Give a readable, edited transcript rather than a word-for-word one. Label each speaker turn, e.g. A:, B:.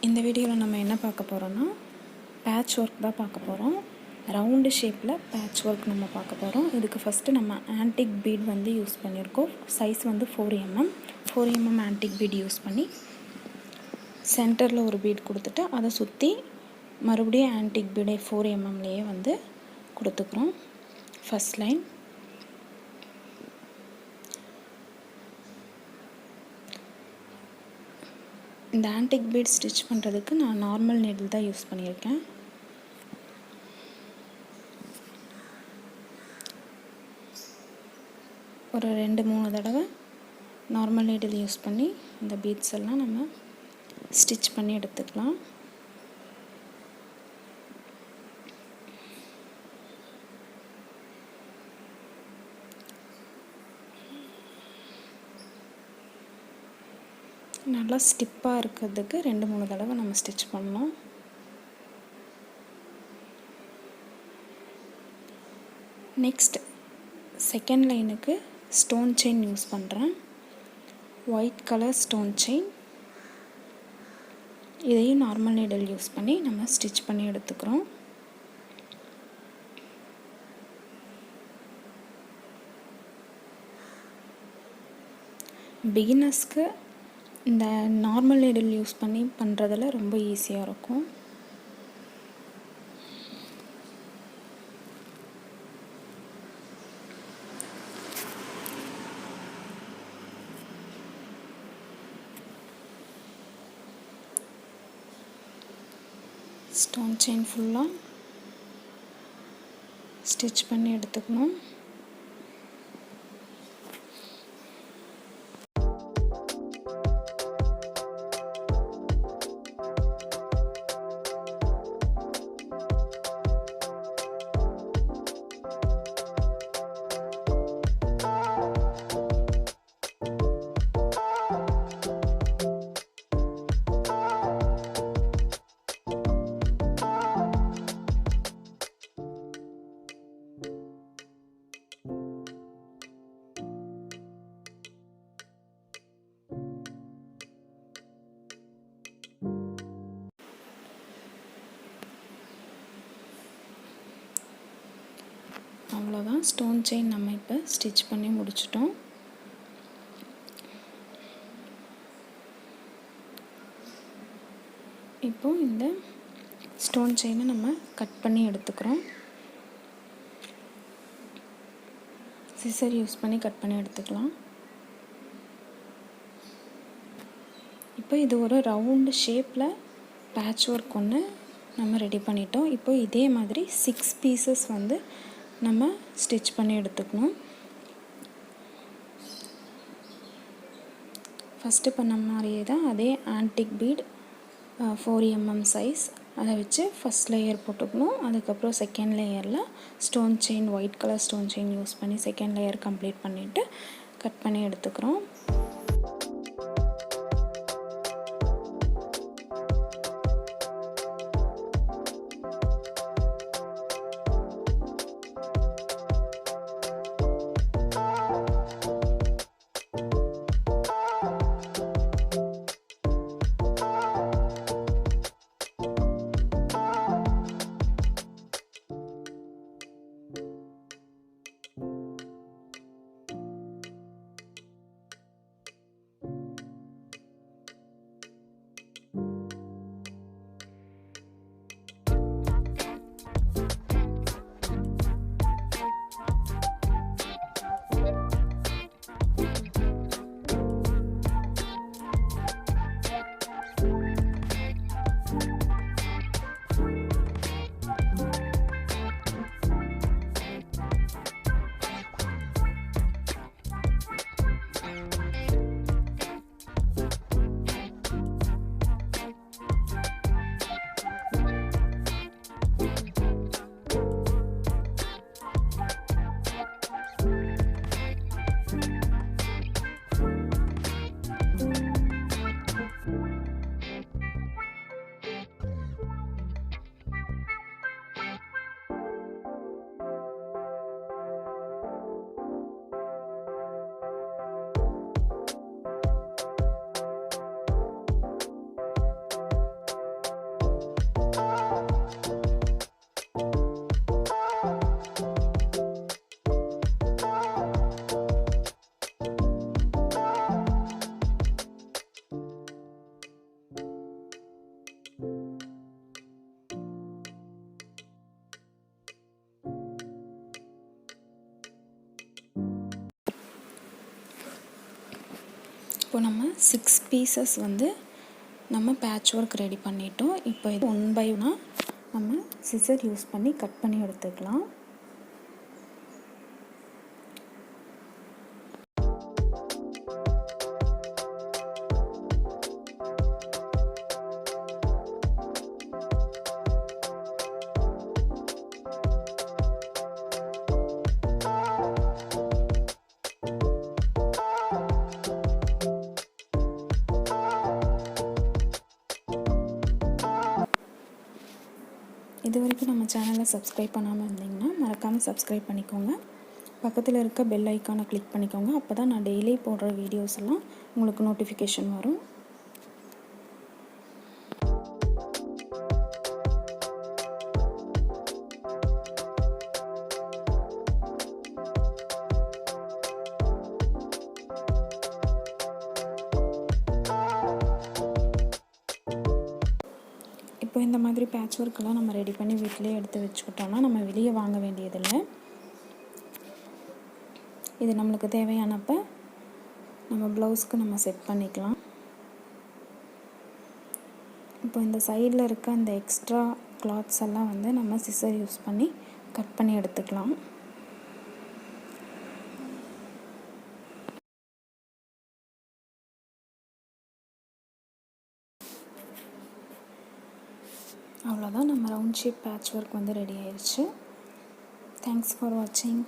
A: இந்த வீடியோவில் நம்ம என்ன பார்க்க போகிறோம்னா பேட்ச் ஒர்க் தான் பார்க்க போகிறோம். ரவுண்டு ஷேப்பில் பேட்ச் ஒர்க் நம்ம பார்க்க போகிறோம். இதுக்கு ஃபஸ்ட்டு நம்ம ஆன்டிக் பீட் வந்து யூஸ் பண்ணியிருக்கோம். சைஸ் வந்து 4 mm ஆன்டிக் பீட் யூஸ் பண்ணி சென்டரில் ஒரு பீட் கொடுத்துட்டு அதை சுற்றி மறுபடியும் ஆன்டிக் பீடே 4 mmலேயே வந்து கொடுத்துக்கிறோம். ஃபஸ்ட் லைன் இந்த ஆன்டிக் பீட் ஸ்டிச் பண்ணுறதுக்கு நான் நார்மல் நீடில் தான் யூஸ் பண்ணியிருக்கேன். ஒரு 2-3 தடவை நார்மல் நீடில் யூஸ் பண்ணி இந்த பீட்ஸ் எல்லாம் நம்ம ஸ்டிச் பண்ணி எடுத்துக்கலாம். நல்லா ஸ்டிப்பாக இருக்கிறதுக்கு 2-3 தடவை நம்ம ஸ்டிச் பண்ணணும். நெக்ஸ்ட் செகண்ட் லைனுக்கு ஸ்டோன் செயின் யூஸ் பண்ணுறேன். White colour stone chain. இதையும் நார்மல் நீடில் யூஸ் பண்ணி நம்ம ஸ்டிச் பண்ணி எடுத்துக்கிறோம். பிகினர்ஸ்க்கு இந்த நார்மல் நீடில் யூஸ் பண்ணி பண்ணுறதுல ரொம்ப ஈஸியாக இருக்கும். ஸ்டோன் செயின் ஃபுல்லாக ஸ்டிச் பண்ணி எடுத்துக்கணும். அவ்வளோதான், ஸ்டோன் செயின் நம்ம இப்போ ஸ்டிச் பண்ணி முடிச்சிட்டோம். இப்போது இந்த ஸ்டோன் செயினை நம்ம கட் பண்ணி எடுத்துக்கிறோம். சிசர் யூஸ் பண்ணி கட் பண்ணி எடுத்துக்கலாம். இப்போ இது ஒரு ரவுண்டு ஷேப்பில் பேட்ச் ஒர்க் ஒன்று நம்ம ரெடி பண்ணிட்டோம். இப்போ இதே மாதிரி 6 பீசஸ் வந்து நம்ம ஸ்டிச் பண்ணி எடுத்துக்கணும். ஃபஸ்ட்டு பண்ண மாதிரியே தான் அதே ஆன்டிக் பீட் 4 mm சைஸ் அதை வச்சு ஃபஸ்ட் லேயர் போட்டுக்கணும். அதுக்கப்புறம் செகண்ட் லேயரில் stone chain, white colour stone chain use பண்ணி செகண்ட் லேயர் கம்ப்ளீட் பண்ணிவிட்டு கட் பண்ணி எடுத்துக்கிறோம். இப்போ நம்ம 6 பீசஸ் வந்து நம்ம பேட்ச் ஒர்க் ரெடி பண்ணிட்டோம். இப்போ இது 1 பை 1 நம்ம சிசர் யூஸ் பண்ணி கட் பண்ணி எடுத்துக்கலாம். இது வரைக்கும் நம்ம சேனலை சப்ஸ்கிரைப் பண்ணாமல் இருந்தீங்கன்னா மறக்காமல் சப்ஸ்கிரைப் பண்ணிக்கோங்க. பக்கத்தில் இருக்க பெல் ஐக்கானை கிளிக் பண்ணிக்கோங்க. அப்போ தான் நான் டெய்லி போடுற வீடியோஸ் எல்லாம் உங்களுக்கு நோட்டிஃபிகேஷன் வரும். இப்போ இந்த மாதிரி பேட்ச் ஒர்க்கெல்லாம் நம்ம ரெடி பண்ணி வீட்டிலே எடுத்து வச்சுக்கிட்டோம்னா நம்ம வெளியே வாங்க வேண்டியதில்லை. இது நம்மளுக்கு தேவையானப்போ நம்ம ப்ளவுஸ்க்கு நம்ம செட் பண்ணிக்கலாம். இப்போ இந்த சைடில் இருக்க அந்த எக்ஸ்ட்ரா கிளாத்ஸ் எல்லாம் வந்து நம்ம சிசர் யூஸ் பண்ணி கட் பண்ணி எடுத்துக்கலாம். அவ்வளோதான், நம்ம ரவுண்ட் ஷேப் பேட்ச் ஒர்க் வந்து ரெடி ஆயிடுச்சு. தேங்க்ஸ் ஃபார் வாட்சிங்.